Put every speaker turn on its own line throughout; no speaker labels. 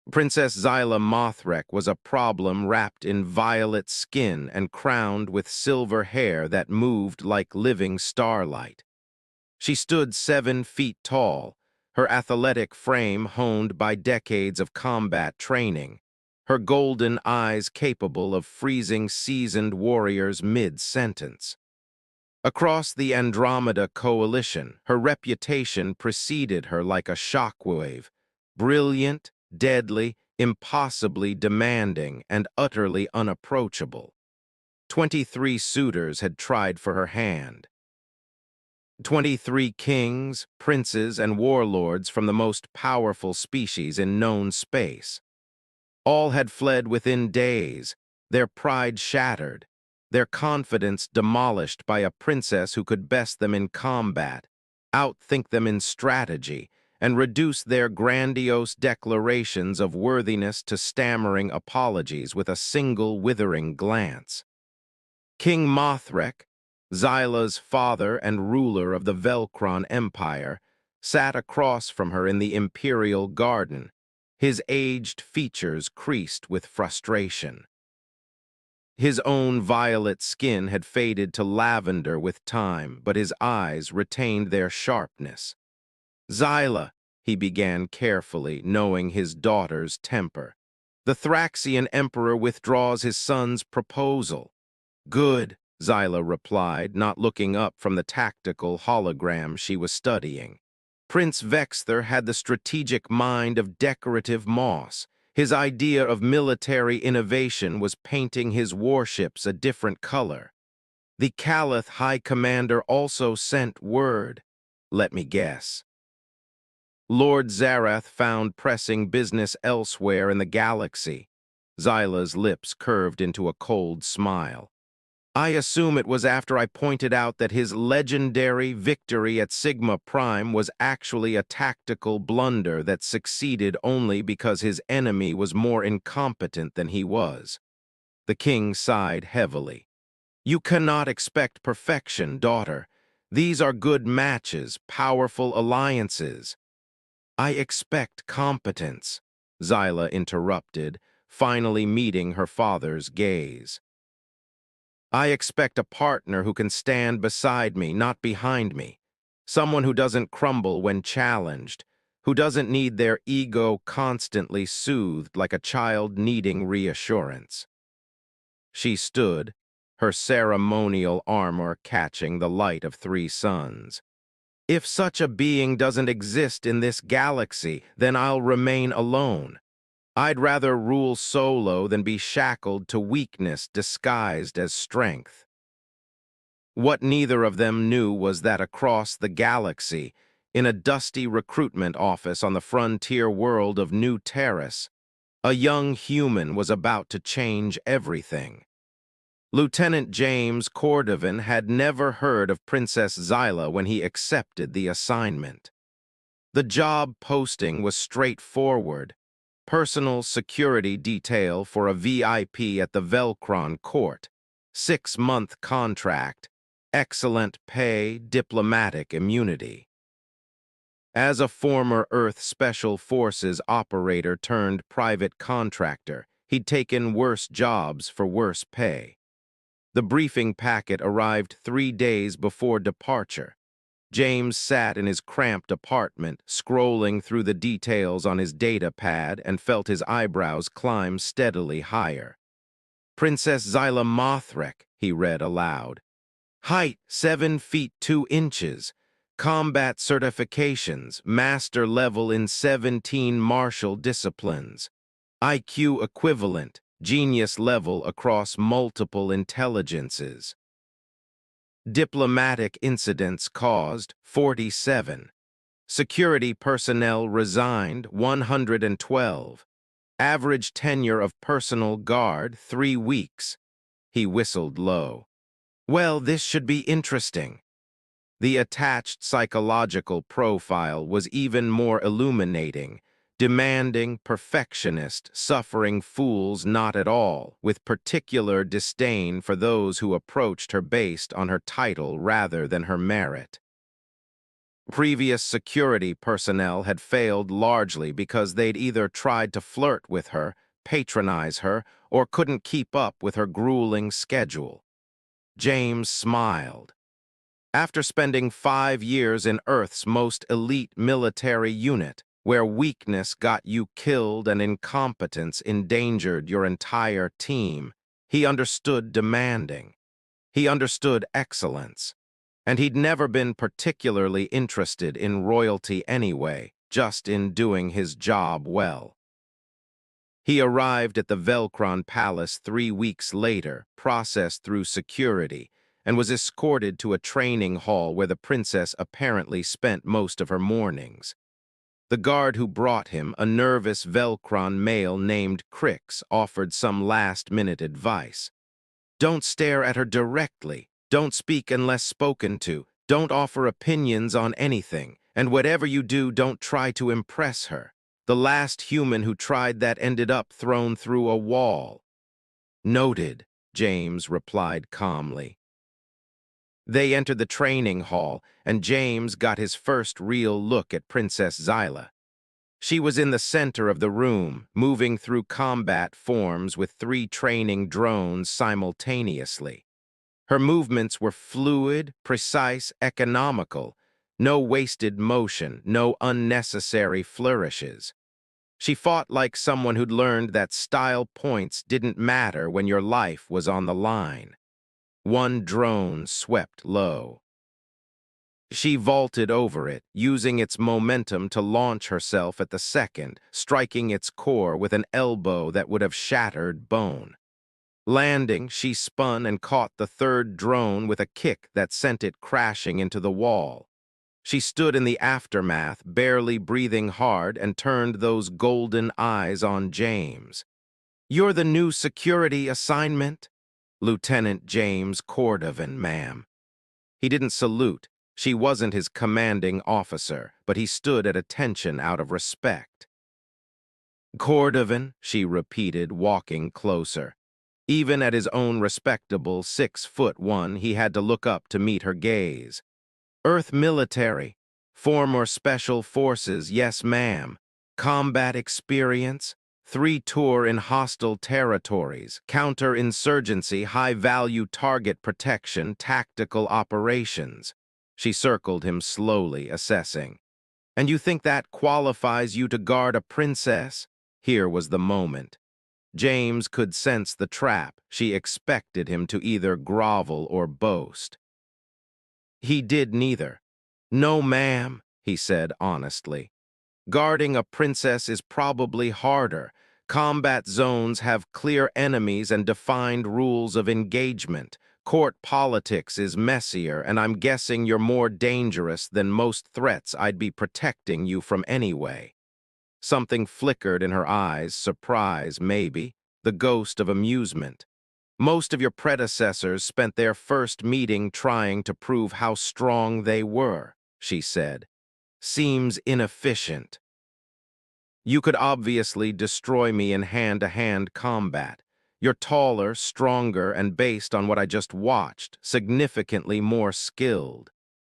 Princess Zyla Mothrek was a problem wrapped in violet skin and crowned with silver hair that moved like living starlight. She stood 7 feet tall, her athletic frame honed by decades of combat training, her golden eyes capable of freezing seasoned warriors mid-sentence. Across the Andromeda Coalition, her reputation preceded her like a shockwave, brilliant, deadly, impossibly demanding, and utterly unapproachable. 23 suitors had tried for her hand. 23 kings, princes, and warlords from the most powerful species in known space. All had fled within days, their pride shattered, their confidence demolished by a princess who could best them in combat, outthink them in strategy, and reduce their grandiose declarations of worthiness to stammering apologies with a single withering glance. King Mothrek, Zyla's father and ruler of the Velkron Empire, sat across from her in the imperial garden, his aged features creased with frustration. His own violet skin had faded to lavender with time, but his eyes retained their sharpness. "Zyla," he began carefully, knowing his daughter's temper. "The Thraxian emperor withdraws his son's proposal." "Good," Zyla replied, not looking up from the tactical hologram she was studying. Prince Vexther had the strategic mind of decorative moss. His idea of military innovation was painting his warships a different color. The Calath High Commander also sent word. Let me guess. Lord Zarath found pressing business elsewhere in the galaxy. Zyla's lips curved into a cold smile. I assume it was after I pointed out that his legendary victory at Sigma Prime was actually a tactical blunder that succeeded only because his enemy was more incompetent than he was. The king sighed heavily. You cannot expect perfection, daughter. These are good matches, powerful alliances. I expect competence, Zyla interrupted, finally meeting her father's gaze. I expect a partner who can stand beside me, not behind me. Someone who doesn't crumble when challenged, who doesn't need their ego constantly soothed like a child needing reassurance. She stood, her ceremonial armor catching the light of 3 suns. If such a being doesn't exist in this galaxy, then I'll remain alone. I'd rather rule solo than be shackled to weakness disguised as strength. What neither of them knew was that across the galaxy, in a dusty recruitment office on the frontier world of New Terrace, a young human was about to change everything. Lieutenant James Cordovan had never heard of Princess Zyla when he accepted the assignment. The job posting was straightforward: personal security detail for a VIP at the Velkron court, 6-month contract, excellent pay, diplomatic immunity. As a former Earth Special Forces operator turned private contractor, he'd taken worse jobs for worse pay. The briefing packet arrived 3 days before departure. James sat in his cramped apartment, scrolling through the details on his data pad, and felt his eyebrows climb steadily higher. Princess Zyla Mothrek, he read aloud. Height 7 feet 2 inches. Combat certifications, master level in 17 martial disciplines. IQ equivalent, genius level across multiple intelligences. Diplomatic incidents caused 47. Security personnel resigned 112. Average tenure of personal guard 3 weeks. He whistled low. Well, this should be interesting. The attached psychological profile was even more illuminating: demanding perfectionist, suffering fools not at all, with particular disdain for those who approached her based on her title rather than her merit. Previous security personnel had failed largely because they'd either tried to flirt with her, patronize her, or couldn't keep up with her grueling schedule. James smiled. After spending 5 years in Earth's most elite military unit, where weakness got you killed and incompetence endangered your entire team, he understood demanding. He understood excellence. And he'd never been particularly interested in royalty anyway, just in doing his job well. He arrived at the Velcron Palace 3 weeks later, processed through security, and was escorted to a training hall where the princess apparently spent most of her mornings. The guard who brought him, a nervous Velcron male named Crix, offered some last-minute advice. Don't stare at her directly. Don't speak unless spoken to. Don't offer opinions on anything. And whatever you do, don't try to impress her. The last human who tried that ended up thrown through a wall. Noted, James replied calmly. They entered the training hall, and James got his first real look at Princess Zyla. She was in the center of the room, moving through combat forms with 3 training drones simultaneously. Her movements were fluid, precise, economical. No wasted motion, no unnecessary flourishes. She fought like someone who'd learned that style points didn't matter when your life was on the line. One drone swept low. She vaulted over it, using its momentum to launch herself at the second, striking its core with an elbow that would have shattered bone. Landing, she spun and caught the 3rd drone with a kick that sent it crashing into the wall. She stood in the aftermath, barely breathing hard, and turned those golden eyes on James. "You're the new security assignment?" "Lieutenant James Cordovan, ma'am." He didn't salute. She wasn't his commanding officer, but he stood at attention out of respect. "Cordovan," she repeated, walking closer. Even at his own respectable 6'1", he had to look up to meet her gaze. "Earth military. Former special forces, yes ma'am. Combat experience. 3 tour in hostile territories. Counterinsurgency, high-value target protection, tactical operations." She circled him slowly, assessing. "And you think that qualifies you to guard a princess?" Here was the moment. James could sense the trap. She expected him to either grovel or boast. He did neither. "No, ma'am," he said honestly. "Guarding a princess is probably harder. Combat zones have clear enemies and defined rules of engagement. Court politics is messier, and I'm guessing you're more dangerous than most threats I'd be protecting you from anyway." Something flickered in her eyes, surprise, maybe, the ghost of amusement. "Most of your predecessors spent their first meeting trying to prove how strong they were," she said. "Seems inefficient. You could obviously destroy me in hand-to-hand combat. You're taller, stronger, and based on what I just watched, significantly more skilled."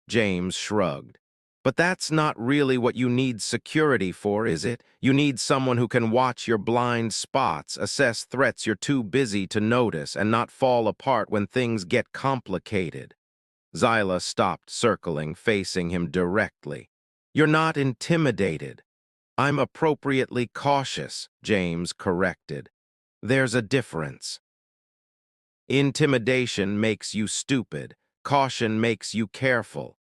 James shrugged. "But that's not really what you need security for, is it? You need someone who can watch your blind spots, assess threats you're too busy to notice, and not fall apart when things get complicated." Zyla stopped circling, facing him directly. "You're not intimidated." "I'm appropriately cautious," James corrected. "There's a difference. Intimidation makes you stupid. Caution makes you careful."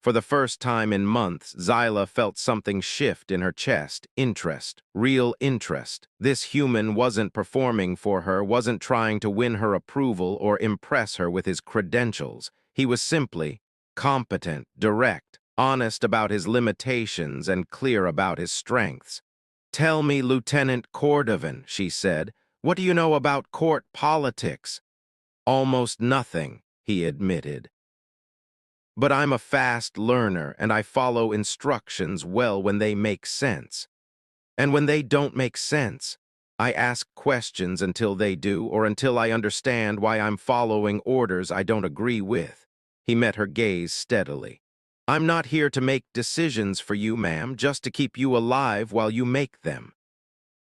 For the first time in months, Zyla felt something shift in her chest. Interest. Real interest. This human wasn't performing for her, wasn't trying to win her approval or impress her with his credentials. He was simply competent, direct, honest about his limitations, and clear about his strengths. "Tell me, Lieutenant Cordovan," she said, "what do you know about court politics?" "Almost nothing," he admitted. "But I'm a fast learner, and I follow instructions well when they make sense. And when they don't make sense, I ask questions until they do, or until I understand why I'm following orders I don't agree with." He met her gaze steadily. I'm not here to make decisions for you, ma'am, just to keep you alive while you make them.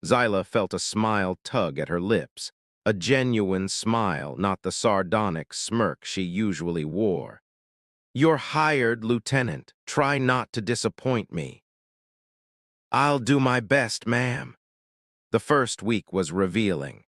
Zyla felt a smile tug at her lips, a genuine smile, not the sardonic smirk she usually wore. You're hired, Lieutenant. Try not to disappoint me. I'll do my best, ma'am. The first week was revealing.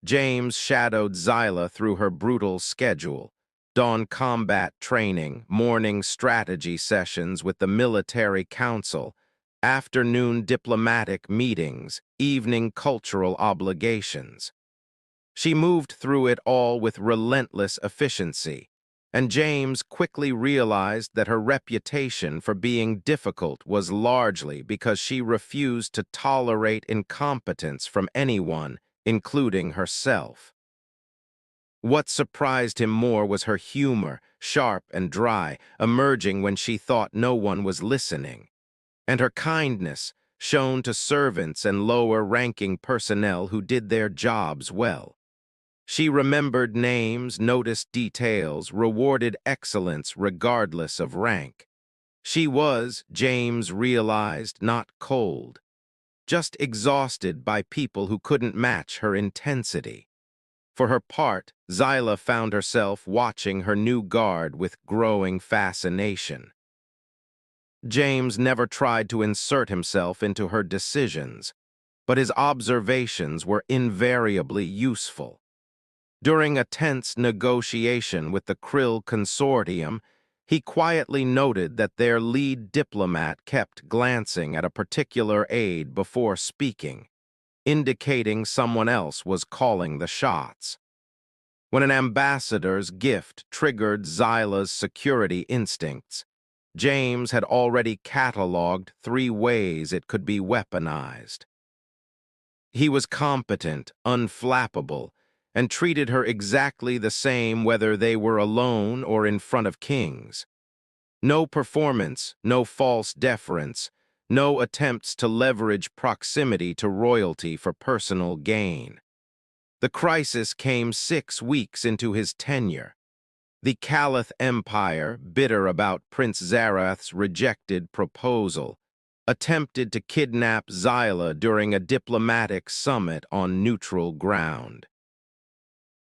James shadowed Zyla through her brutal schedule: dawn combat training, morning strategy sessions with the military council, afternoon diplomatic meetings, evening cultural obligations. She moved through it all with relentless efficiency, and James quickly realized that her reputation for being difficult was largely because she refused to tolerate incompetence from anyone, including herself. What surprised him more was her humor, sharp and dry, emerging when she thought no one was listening, and her kindness, shown to servants and lower-ranking personnel who did their jobs well. She remembered names, noticed details, rewarded excellence regardless of rank. She was, James realized, not cold, just exhausted by people who couldn't match her intensity. For her part, Zyla found herself watching her new guard with growing fascination. James never tried to insert himself into her decisions, but his observations were invariably useful. During a tense negotiation with the Krill Consortium, he quietly noted that their lead diplomat kept glancing at a particular aide before speaking, indicating someone else was calling the shots. When an ambassador's gift triggered Zyla's security instincts, James had already cataloged 3 ways it could be weaponized. He was competent, unflappable, and treated her exactly the same whether they were alone or in front of kings. No performance, no false deference, no attempts to leverage proximity to royalty for personal gain. The crisis came 6 weeks into his tenure. The Caliph Empire, bitter about Prince Zarath's rejected proposal, attempted to kidnap Zyla during a diplomatic summit on neutral ground.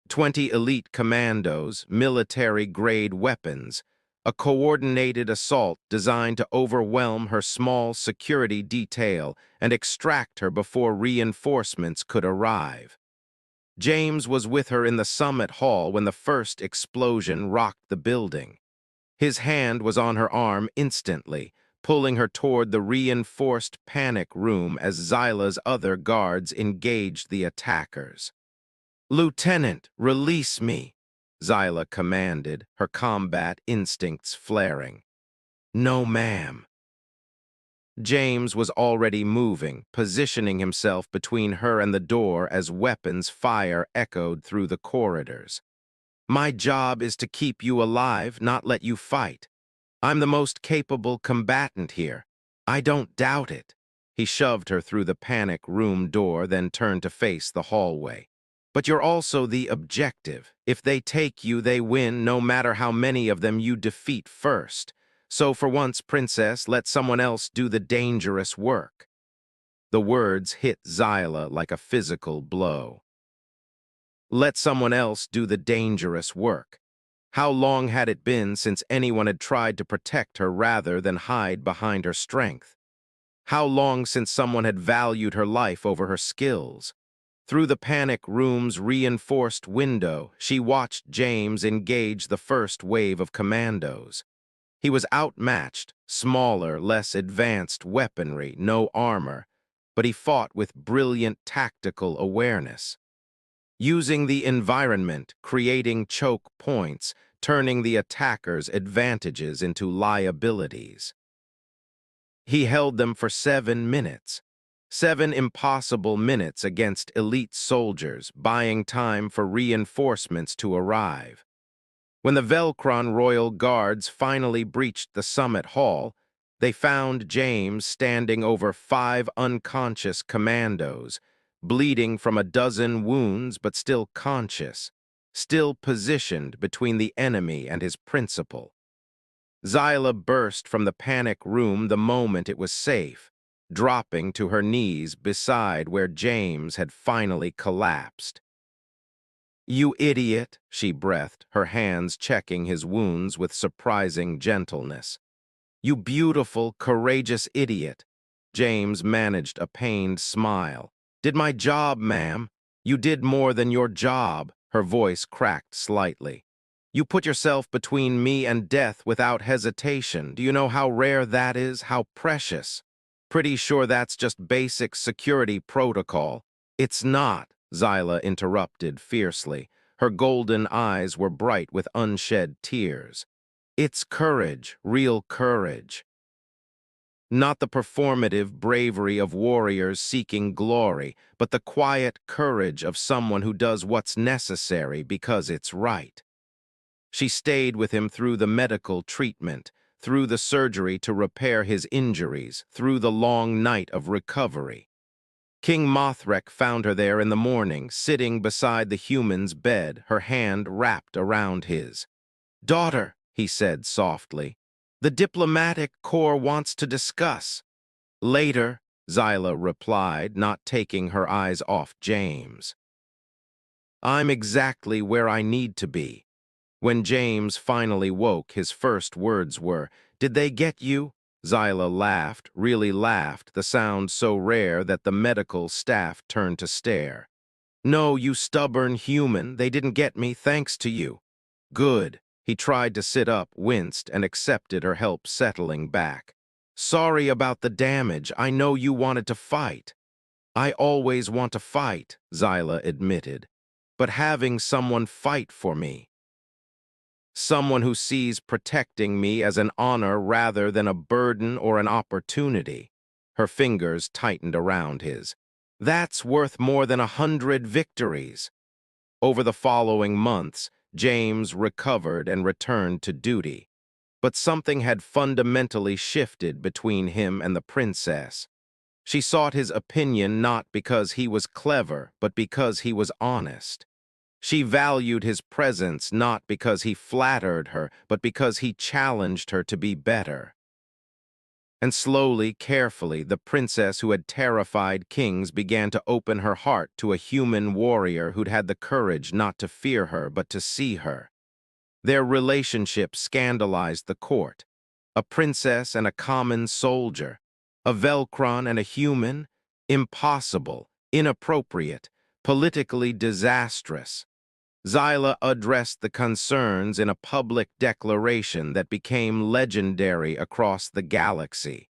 20 elite commandos, military-grade weapons, a coordinated assault designed to overwhelm her small security detail and extract her before reinforcements could arrive. James was with her in the summit hall when the first explosion rocked the building. His hand was on her arm instantly, pulling her toward the reinforced panic room as Zyla's other guards engaged the attackers. "Lieutenant, release me," Zyla commanded, her combat instincts flaring. "No, ma'am." James was already moving, positioning himself between her and the door as weapons fire echoed through the corridors. "My job is to keep you alive, not let you fight. I'm the most capable combatant here. I don't doubt it." He shoved her through the panic room door, then turned to face the hallway. "But you're also the objective. If they take you, they win, no matter how many of them you defeat first. So for once, Princess, let someone else do the dangerous work." The words hit Zyla like a physical blow. Let someone else do the dangerous work. How long had it been since anyone had tried to protect her rather than hide behind her strength? How long since someone had valued her life over her skills? Through the panic room's reinforced window, she watched James engage the first wave of commandos. He was outmatched, smaller, less advanced weaponry, no armor, but he fought with brilliant tactical awareness. Using the environment, creating choke points, turning the attacker's advantages into liabilities. He held them for 7 minutes. 7 impossible minutes against elite soldiers, buying time for reinforcements to arrive. When the Velcron Royal Guards finally breached the summit hall, they found James standing over 5 unconscious commandos, bleeding from a dozen wounds but still conscious, still positioned between the enemy and his principal. Zyla burst from the panic room the moment it was safe, dropping to her knees beside where James had finally collapsed. "You idiot," she breathed, her hands checking his wounds with surprising gentleness. "You beautiful, courageous idiot." James managed a pained smile. "Did my job, ma'am. You did more than your job." Her voice cracked slightly. "You put yourself between me and death without hesitation. Do you know how rare that is, how precious? Pretty sure that's just basic security protocol." "It's not," Zyla interrupted fiercely. Her golden eyes were bright with unshed tears. "It's courage, real courage. Not the performative bravery of warriors seeking glory, but the quiet courage of someone who does what's necessary because it's right." She stayed with him through the medical treatment, through the surgery to repair his injuries, through the long night of recovery. King Mothrek found her there in the morning, sitting beside the human's bed, her hand wrapped around his. "Daughter," he said softly, "the diplomatic corps wants to discuss." "Later," Zyla replied, not taking her eyes off James. "I'm exactly where I need to be." When James finally woke, his first words were, "Did they get you?" Zyla laughed, really laughed, the sound so rare that the medical staff turned to stare. "No, you stubborn human, they didn't get me thanks to you." "Good." He tried to sit up, winced, and accepted her help settling back. "Sorry about the damage. I know you wanted to fight." "I always want to fight," Zyla admitted. "But having someone fight for me, someone who sees protecting me as an honor rather than a burden or an opportunity." Her fingers tightened around his. "That's worth more than 100 victories." Over the following months, James recovered and returned to duty. But something had fundamentally shifted between him and the princess. She sought his opinion not because he was clever, but because he was honest. She valued his presence not because he flattered her, but because he challenged her to be better. And slowly, carefully, the princess who had terrified kings began to open her heart to a human warrior who'd had the courage not to fear her, but to see her. Their relationship scandalized the court. A princess and a common soldier. A Velcron and a human? Impossible, inappropriate, politically disastrous. Zyla addressed the concerns in a public declaration that became legendary across the galaxy.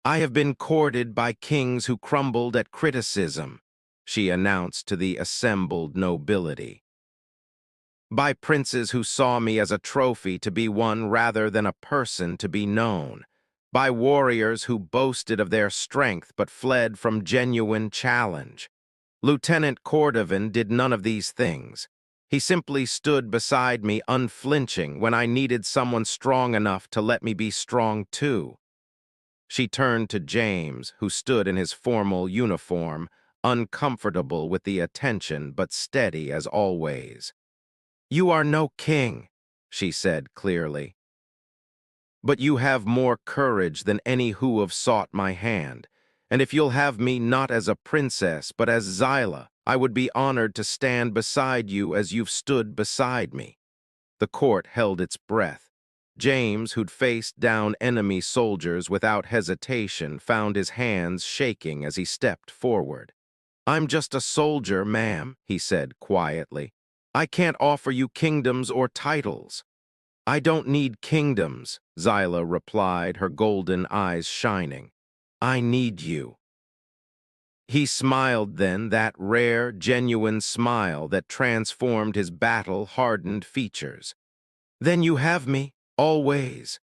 "I have been courted by kings who crumbled at criticism," she announced to the assembled nobility. "By princes who saw me as a trophy to be won rather than a person to be known. By warriors who boasted of their strength but fled from genuine challenge. Lieutenant Cordovan did none of these things. He simply stood beside me unflinching when I needed someone strong enough to let me be strong too." She turned to James, who stood in his formal uniform, uncomfortable with the attention but steady as always. "You are no king," she said clearly. "But you have more courage than any who have sought my hand. And if you'll have me not as a princess, but as Zyla, I would be honored to stand beside you as you've stood beside me." The court held its breath. James, who'd faced down enemy soldiers without hesitation, found his hands shaking as he stepped forward. "I'm just a soldier, ma'am," he said quietly. "I can't offer you kingdoms or titles." "I don't need kingdoms," Zyla replied, her golden eyes shining. "I need you." He smiled then, that rare, genuine smile that transformed his battle-hardened features. "Then you have me, always."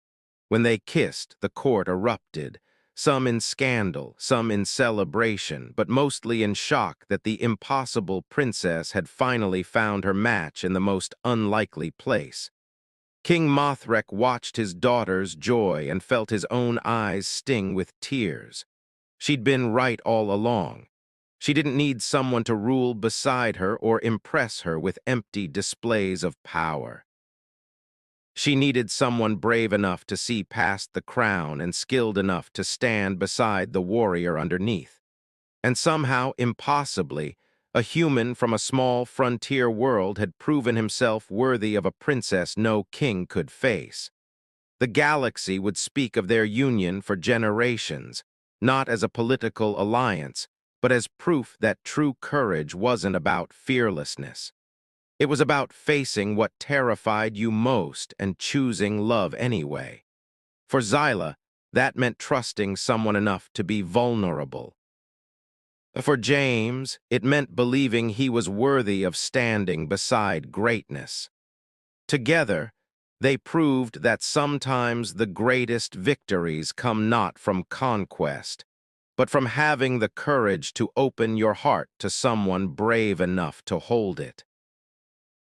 When they kissed, the court erupted, some in scandal, some in celebration, but mostly in shock that the impossible princess had finally found her match in the most unlikely place. King Mothrek watched his daughter's joy and felt his own eyes sting with tears. She'd been right all along. She didn't need someone to rule beside her or impress her with empty displays of power. She needed someone brave enough to see past the crown and skilled enough to stand beside the warrior underneath. And somehow, impossibly, a human from a small frontier world had proven himself worthy of a princess no king could face. The galaxy would speak of their union for generations, not as a political alliance, but as proof that true courage wasn't about fearlessness. It was about facing what terrified you most and choosing love anyway. For Zyla, that meant trusting someone enough to be vulnerable. For James, it meant believing he was worthy of standing beside greatness. Together, they proved that sometimes the greatest victories come not from conquest, but from having the courage to open your heart to someone brave enough to hold it.